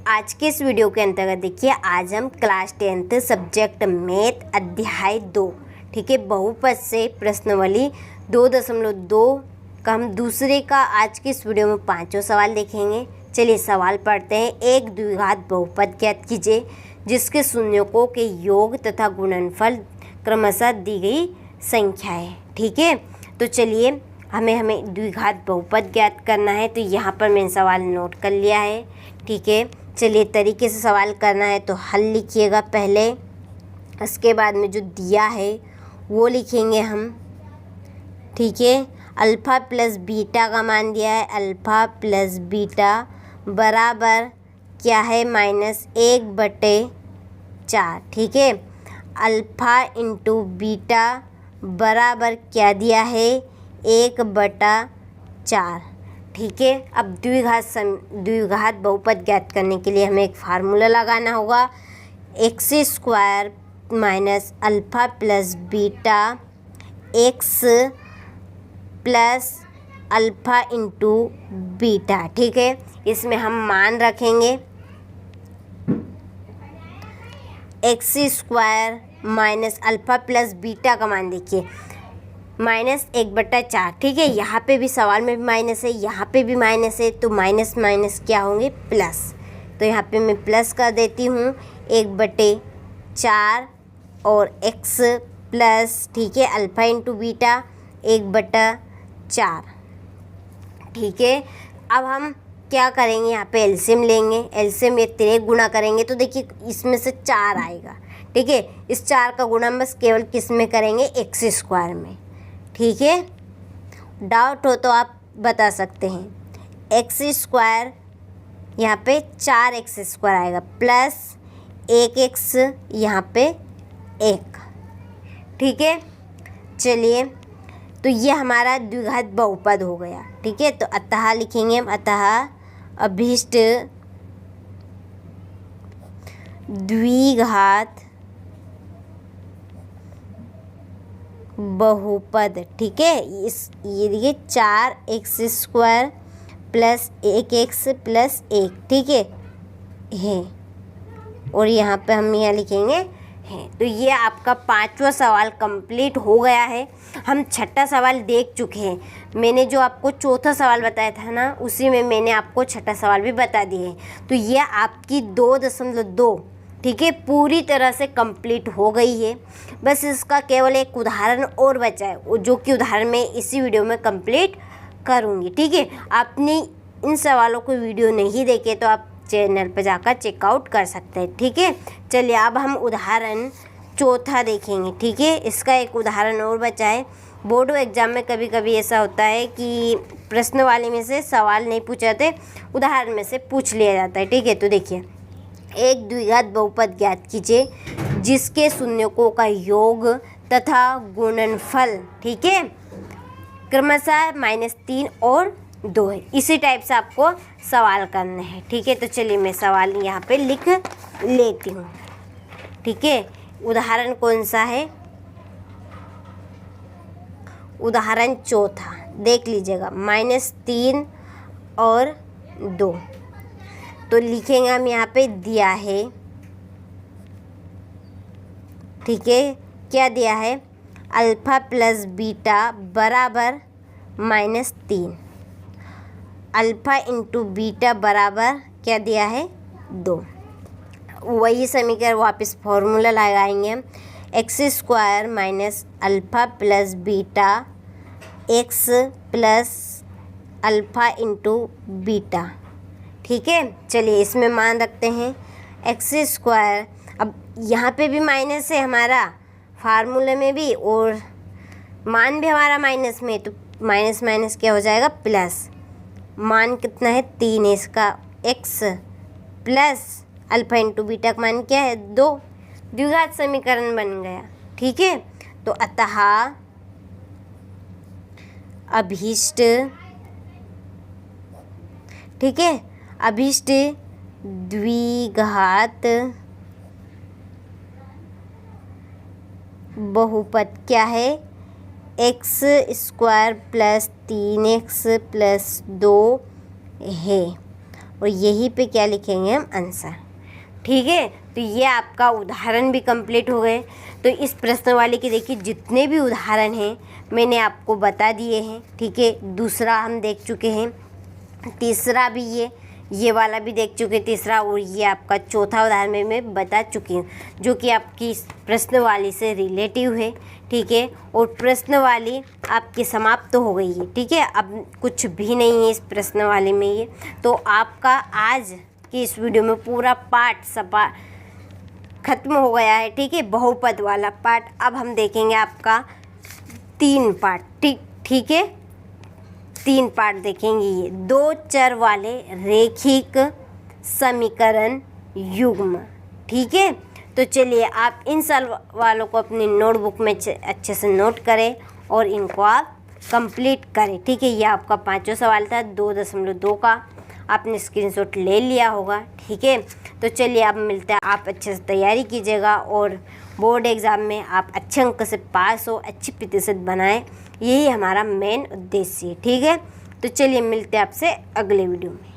आज के इस वीडियो के अंतर्गत देखिए, आज हम क्लास 10th सब्जेक्ट मैथ अध्याय 2 ठीक है, बहुपद से प्रश्नावली 2.2 का हम दूसरे का आज के इस वीडियो में पांचों सवाल देखेंगे। चलिए सवाल पढ़ते हैं। एक द्विघात बहुपद ज्ञात कीजिए जिसके शून्यकों के योग तथा गुणनफल क्रमशः दी गई संख्या है। ठीक है, तो चलिए हमें द्विघात बहुपद ज्ञात करना है। तो यहाँ पर मैंने सवाल नोट कर लिया है। ठीक है, चलिए तरीके से सवाल करना है तो हल लिखिएगा पहले, इसके बाद में जो दिया है वो लिखेंगे हम। ठीक है, अल्फ़ा प्लस बीटा का मान दिया है, अल्फ़ा प्लस बीटा बराबर क्या है -1/4। ठीक है, अल्फ़ा इंटू बीटा बराबर क्या दिया है 1/4। ठीक है, अब द्विघात बहुपद ज्ञात करने के लिए हमें एक फार्मूला लगाना होगा। x² minus alpha plus beta x plus alpha into beta. ठीक है, इसमें हम मान रखेंगे x² minus alpha plus beta का मान देखिए -1/4। ठीक है, यहाँ पे भी सवाल में भी माइनस है, यहाँ पे भी माइनस है, तो माइनस माइनस क्या होंगे प्लस। तो यहाँ पे मैं प्लस कर देती हूँ 1/4 और x प्लस ठीक है अल्फ़ा इंटू बीटा 1/4। ठीक है, अब हम क्या करेंगे, यहाँ पे एलसीएम लेंगे। एलसीएम ये 3 गुणा करेंगे तो देखिए इसमें से 4 आएगा। ठीक है, इस 4 का गुणा बस केवल किस में करेंगे x² में। ठीक है, डाउट हो तो आप बता सकते हैं। x² यहाँ पे 4x² आएगा प्लस 1x यहाँ पे 1। ठीक है, चलिए तो ये हमारा द्विघात बहुपद हो गया। ठीक है, तो अतः लिखेंगे हम, अतः अभीष्ट द्विघात बहुपद। ठीक है, ये देखिए 4x² प्लस 1x प्लस 1। ठीक है और यहाँ पे हम यहाँ लिखेंगे है। तो ये आपका 5वां सवाल कंप्लीट हो गया है। हम 6ठा सवाल देख चुके हैं। मैंने जो आपको 4था सवाल बताया था ना, उसी में मैंने आपको 6ठा सवाल भी बता दिए हैं। तो ये आपकी 2.2 ठीक है पूरी तरह से कंप्लीट हो गई है। बस इसका केवल एक उदाहरण और बचा है, जो कि उदाहरण मैं इसी वीडियो में कंप्लीट करूँगी। ठीक है, आपने इन सवालों को वीडियो नहीं देखे तो आप चैनल पर जाकर चेकआउट कर सकते हैं। ठीक है, चलिए अब हम उदाहरण 4था देखेंगे। ठीक है, इसका एक उदाहरण और बचा है। बोर्ड एग्जाम में कभी कभी ऐसा होता है कि प्रश्न वाले में से सवाल नहीं पूछे जाते, उदाहरण में से पूछ लिया जाता है। ठीक है, तो देखिए एक द्विघात बहुपद ज्ञात कीजिए जिसके शून्यकों का योग तथा गुणनफल ठीक है क्रमशः -3 और 2 है। इसी टाइप से आपको सवाल करने हैं। ठीक है, तो चलिए मैं सवाल यहाँ पे लिख लेती हूँ। ठीक है, उदाहरण कौन सा है, उदाहरण 4था देख लीजिएगा, -3 और 2। तो लिखेंगे हम यहाँ पे दिया है। ठीक है, क्या दिया है, अल्फ़ा प्लस बीटा बराबर -3, अल्फ़ा इंटू बीटा बराबर क्या दिया है 2। वही समीकरण वापस फॉर्मूला लगाएंगे हम, x² minus alpha plus beta x plus alpha into beta. ठीक है, चलिए इसमें मान रखते हैं x²। अब यहाँ पे भी माइनस है हमारा फार्मूले में भी, और मान भी हमारा माइनस में, तो माइनस माइनस क्या हो जाएगा प्लस। मान कितना है 3 है इसका, x plus alpha into beta का मान क्या है 2। द्विघात समीकरण बन गया। ठीक है, तो अतः अभीष्ट ठीक है अभीष्ट द्विघात बहुपद क्या है, x² प्लस 3x प्लस 2 है। और यहीं पे क्या लिखेंगे हम, आंसर। ठीक है, तो ये आपका उदाहरण भी कंप्लीट हो गए। तो इस प्रश्न वाले के देखिए जितने भी उदाहरण हैं मैंने आपको बता दिए हैं। ठीक है, दूसरा हम देख चुके हैं, तीसरा भी ये वाला भी देख चुके तीसरा, और ये आपका चौथा उदाहरण में मैं बता चुकी हूँ जो कि आपकी प्रश्न वाली से रिलेटिव है। ठीक है, और प्रश्न वाली आपकी समाप्त तो हो गई है। ठीक है, अब कुछ भी नहीं है इस प्रश्न वाले में ये। तो आपका आज की इस वीडियो में पूरा पार्ट सपा खत्म हो गया है। ठीक है, बहुपद वाला पार्ट। अब हम देखेंगे आपका 3 पार्ट। ठीक है, 3 पार्ट देखेंगे ये 2 चर वाले रैखिक समीकरण युग्म। ठीक है, तो चलिए आप इन सवालों को अपनी नोटबुक में अच्छे से नोट करें और इनको आप कंप्लीट करें। ठीक है, ये आपका 5वां सवाल था 2.2 का, आपने स्क्रीनशॉट ले लिया होगा। ठीक है, तो चलिए आप मिलते हैं। आप अच्छे से तैयारी कीजिएगा और बोर्ड एग्ज़ाम में आप अच्छे अंक से पास हो, अच्छी प्रतिशत बनाएं, यही हमारा मेन उद्देश्य है। ठीक है, तो चलिए मिलते हैं आपसे अगले वीडियो में।